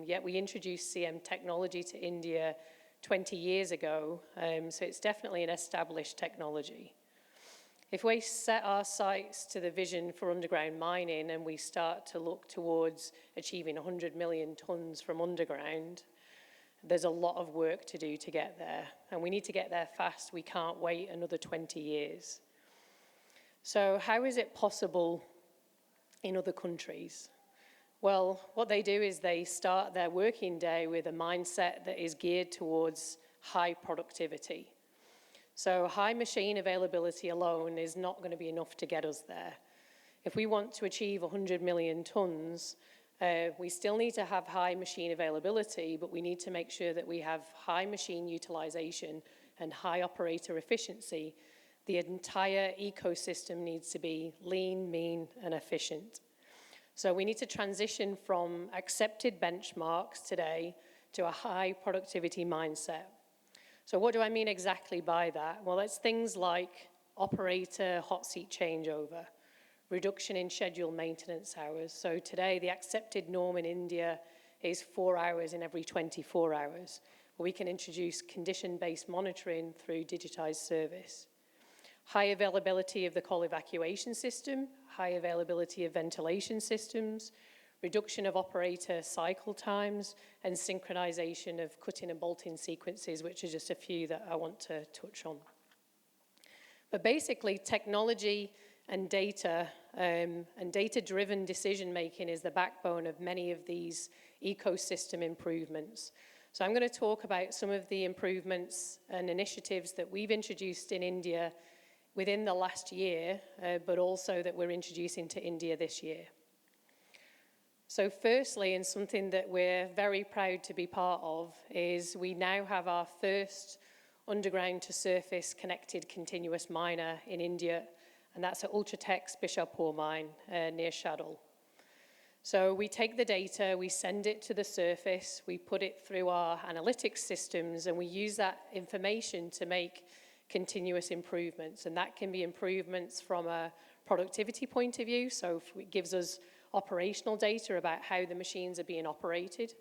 yet we introduced CM technology to India 20 years ago, so it's definitely an established technology. If we set our sights to the vision for underground mining and we start to look towards achieving 100 million tons from underground, there's a lot of work to do to get there, and we need to get there fast. We can't wait another 20 years. So how is it possible in other countries? Well, what they do is they start their working day with a mindset that is geared towards high productivity. So high machine availability alone is not going to be enough to get us there. If we want to achieve 100 million tons, we still need to have high machine availability, but we need to make sure that we have high machine utilization and high operator efficiency. The entire ecosystem needs to be lean, mean, and efficient. So we need to transition from accepted benchmarks today to a high productivity mindset. So what do I mean exactly by that? Well, it's things like operator hot seat changeover, reduction in scheduled maintenance hours. So today, the accepted norm in India is 4 hours in every 24 hours. We can introduce condition-based monitoring through digitized service. High availability of the coal evacuation system, high availability of ventilation systems, reduction of operator cycle times, and synchronization of cutting and bolting sequences, which are just a few that I want to touch on. But basically, technology and data and data-driven decision-making is the backbone of many of these ecosystem improvements. So I'm going to talk about some of the improvements and initiatives that we've introduced in India within the last year, but also that we're introducing to India this year. So firstly, and something that we're very proud to be part of, is we now have our first underground to surface connected continuous miner in India, and that's at Ultratech's Bishapur mine near Shahdol. So we take the data, we send it to the surface, we put it through our analytics systems, and we use that information to make continuous improvements. And that can be improvements from a productivity point of view, so it gives us operational data about how the machines are being operated.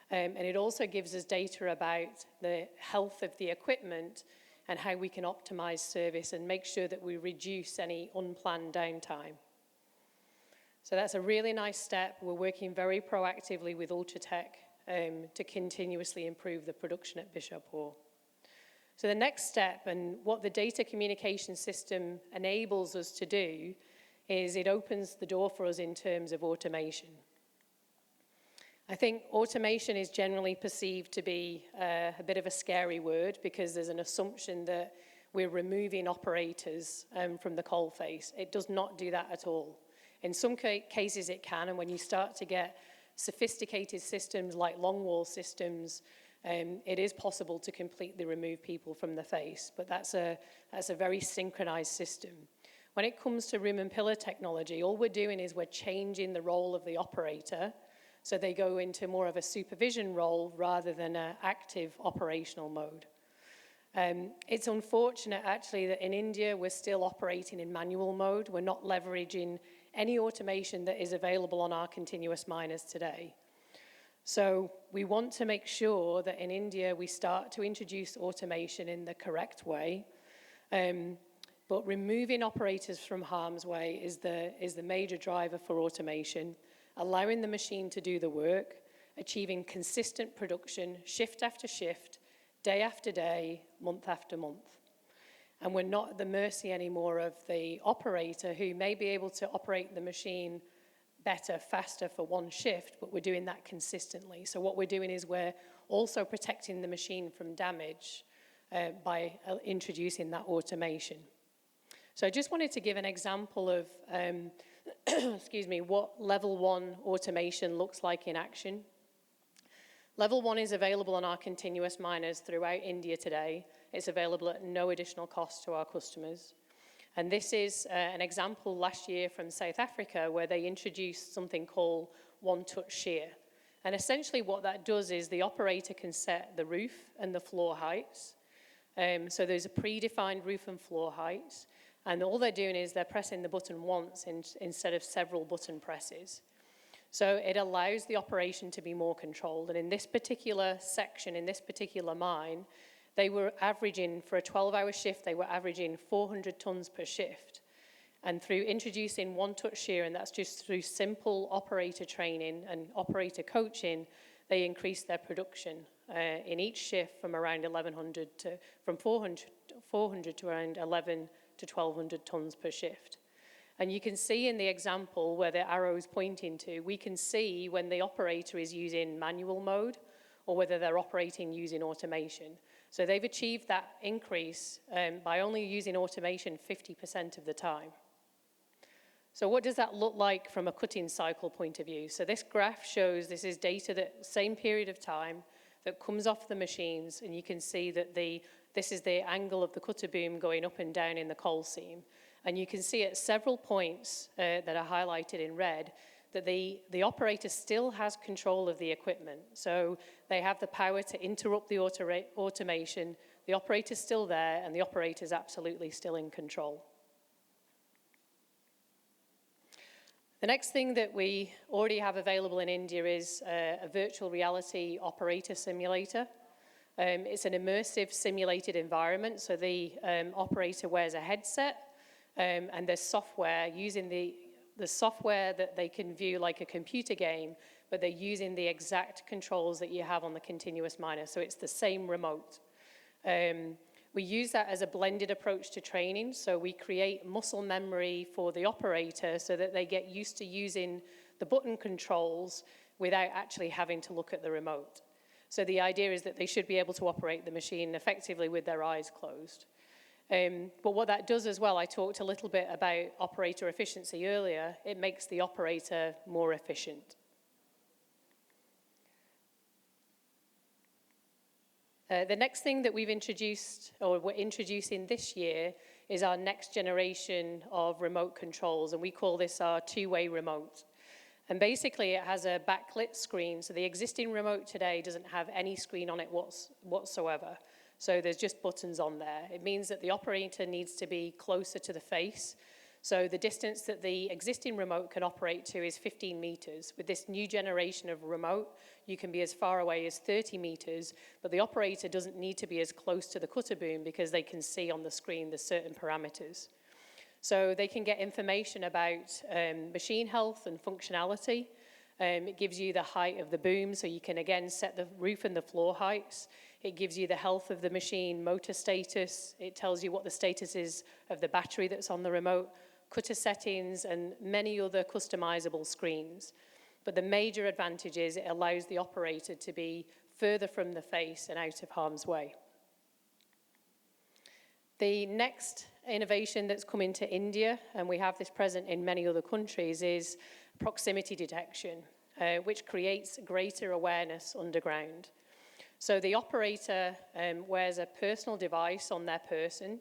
And it also gives us data about the health of the equipment and how we can optimize service and make sure that we reduce any unplanned downtime. So that's a really nice step. We're working very proactively with Ultratech to continuously improve the production at Bishapur. So the next step, and what the data communication system enables us to do, is it opens the door for us in terms of automation. I think automation is generally perceived to be a bit of a scary word because there's an assumption that we're removing operators from the coalface. It does not do that at all. In some cases it can, and when you start to get sophisticated systems like longwall systems, it is possible to completely remove people from the face, but that's a very synchronized system. When it comes to room and pillar technology, all we're doing is we're changing the role of the operator, so they go into more of a supervision role rather than an active operational mode. It's unfortunate actually that in India we're still operating in manual mode. We're not leveraging any automation that is available on our continuous miners today. So we want to make sure that in India we start to introduce automation in the correct way, but removing operators from harm's way is the major driver for automation, allowing the machine to do the work, achieving consistent production, shift after shift, day after day, month after month. And we're not at the mercy anymore of the operator who may be able to operate the machine better, faster for one shift, but we're doing that consistently. So what we're doing is we're also protecting the machine from damage by introducing that automation. So I just wanted to give an example of excuse me, what level 1 automation looks like in action. Level 1 is available on our continuous miners throughout India today. It's available at no additional cost to our customers. And this is an example last year from South Africa where they introduced something called one-touch shear. And essentially what that does is the operator can set the roof and the floor heights. So there's a predefined roof and floor heights. And all they're doing is they're pressing the button once instead of several button presses. So it allows the operation to be more controlled. And in this particular section, in this particular mine, they were averaging, for a 12-hour shift, they were averaging 400 tons per shift. And through introducing one-touch shear, and that's just through simple operator training and operator coaching, they increased their production in each shift from around 1,100 to, from 400 to around 11 to 1,200 tons per shift. And you can see in the example where the arrow is pointing to, we can see when the operator is using manual mode or whether they're operating using automation. So they've achieved that increase by only using automation 50% of the time. So what does that look like from a cutting cycle point of view? So this graph shows, this is data that same period of time that comes off the machines, and you can see that this is the angle of the cutter boom going up and down in the coal seam. And you can see at several points that are highlighted in red that the operator still has control of the equipment. So they have the power to interrupt the automation, the operator's still there, and the operator's absolutely still in control. The next thing that we already have available in India is a virtual reality operator simulator. It's an immersive simulated environment, so the operator wears a headset, and there's software using the software that they can view like a computer game, but they're using the exact controls that you have on the continuous miner, so it's the same remote. We use that as a blended approach to training, so we create muscle memory for the operator so that they get used to using the button controls without actually having to look at the remote. So the idea is that they should be able to operate the machine effectively with their eyes closed. But what that does as well, I talked a little bit about operator efficiency earlier, it makes the operator more efficient. The next thing that we've introduced, or we're introducing this year, is our next generation of remote controls, and we call this our two-way remote. And basically it has a backlit screen, so the existing remote today doesn't have any screen on it whatsoever. So there's just buttons on there. It means that the operator needs to be closer to the face. So the distance that the existing remote can operate to is 15 meters. With this new generation of remote, you can be as far away as 30 meters, but the operator doesn't need to be as close to the cutter boom because they can see on the screen the certain parameters. So they can get information about machine health and functionality. It gives you the height of the boom, so you can again set the roof and the floor heights. It gives you the health of the machine, motor status. It tells you what the status is of the battery that's on the remote, cutter settings, and many other customizable screens. But the major advantage is it allows the operator to be further from the face and out of harm's way. The next innovation that's come into India, and we have this present in many other countries, is proximity detection, which creates greater awareness underground. So the operator wears a personal device on their person,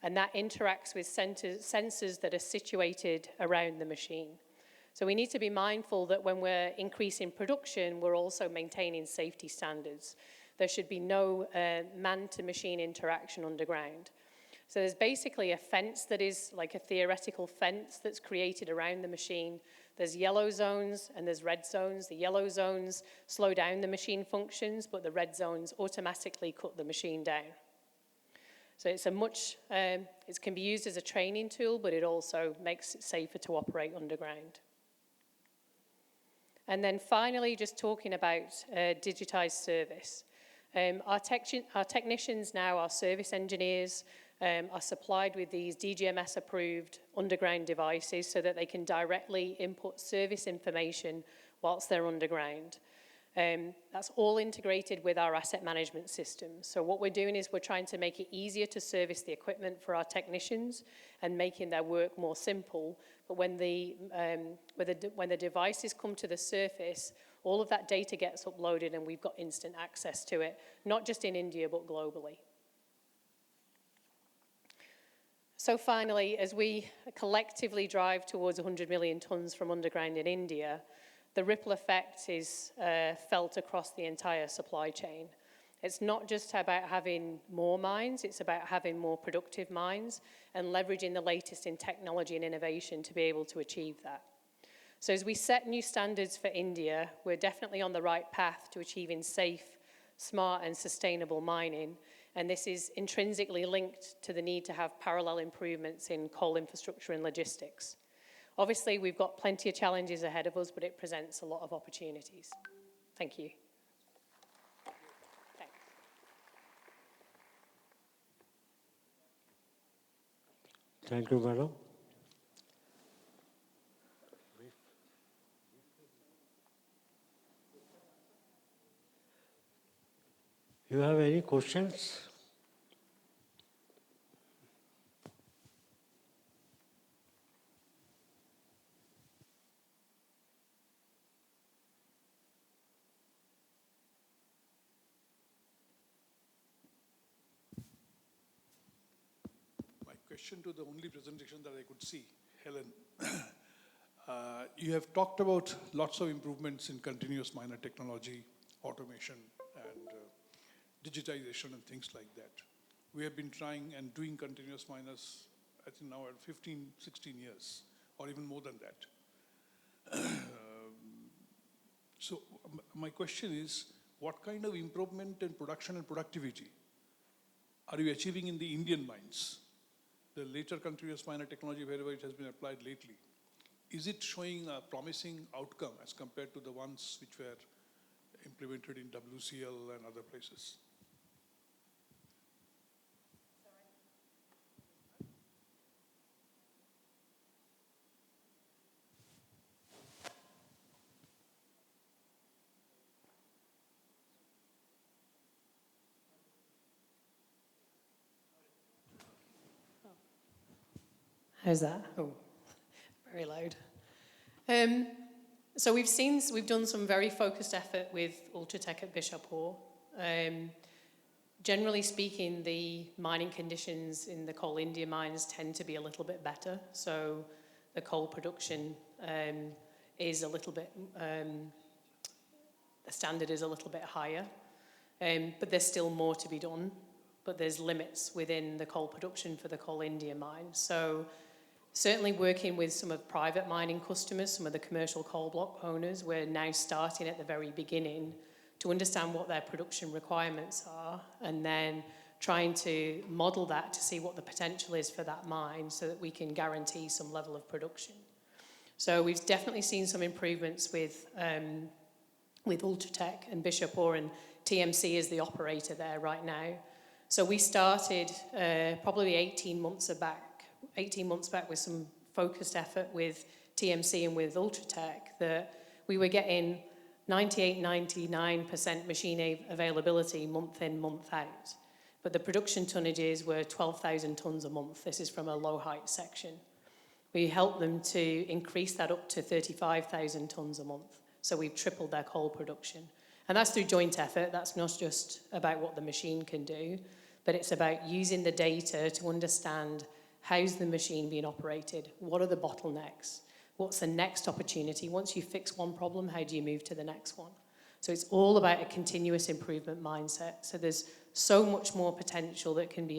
and that interacts with sensors that are situated around the machine. So we need to be mindful that when we're increasing production, we're also maintaining safety standards. There should be no man-to-machine interaction underground. So there's basically a fence that is like a theoretical fence that's created around the machine. There's yellow zones and there's red zones. The yellow zones slow down the machine functions, but the red zones automatically cut the machine down. So it's it can be used as a training tool, but it also makes it safer to operate underground. And then finally, just talking about digitized service. Our technicians now, our service engineers, are supplied with these DGMS-approved underground devices so that they can directly input service information whilst they're underground. That's all integrated with our asset management system. So what we're doing is we're trying to make it easier to service the equipment for our technicians and making their work more simple. But when the devices come to the surface, all of that data gets uploaded and we've got instant access to it, not just in India, but globally. So finally, as we collectively drive towards 100 million tons from underground in India, the ripple effect is felt across the entire supply chain. It's not just about having more mines, it's about having more productive mines and leveraging the latest in technology and innovation to be able to achieve that. So as we set new standards for India, we're definitely on the right path to achieving safe, smart and sustainable mining. And this is intrinsically linked to the need to have parallel improvements in coal infrastructure and logistics. Obviously, we've got plenty of challenges ahead of us, but it presents a lot of opportunities. Thank you. Thanks. Thank you, madam. You have any questions? My question to the only presentation that I could see, Helen. You have talked about lots of improvements in continuous miner technology, automation, and digitization and things like that. We have been trying and doing continuous miners, I think now at 15, 16 years, or even more than that. So my question is, what kind of improvement in production and productivity are you achieving in the Indian mines? The later continuous miner technology, wherever it has been applied lately, is it showing a promising outcome as compared to the ones which were implemented in WCL and other places? How's that? Oh, very loud. So we've done some very focused effort with Ultratech at Bishopore. Generally speaking, the mining conditions in the Coal India mines tend to be a little bit better. So the coal production is a little bit, the standard is a little bit higher. But there's still more to be done. But there's limits within the coal production for the Coal India mine. So certainly working with some of private mining customers, some of the commercial coal block owners, we're now starting at the very beginning to understand what their production requirements are and then trying to model that to see what the potential is for that mine so that we can guarantee some level of production. So we've definitely seen some improvements with Ultratech and Bishopore, and TMC is the operator there right now. So we started probably 18 months back with some focused effort with TMC and with Ultratech that we were getting 98, 99% machine availability month in, month out. But the production tonnages were 12,000 tonnes a month. This is from a low height section. We helped them to increase that up to 35,000 tonnes a month. So we've tripled their coal production. And that's through joint effort. That's not just about what the machine can do, but it's about using the data to understand how's the machine being operated, what are the bottlenecks, what's the next opportunity. Once you fix one problem, how do you move to the next one? So it's all about a continuous improvement mindset. So there's so much more potential that can be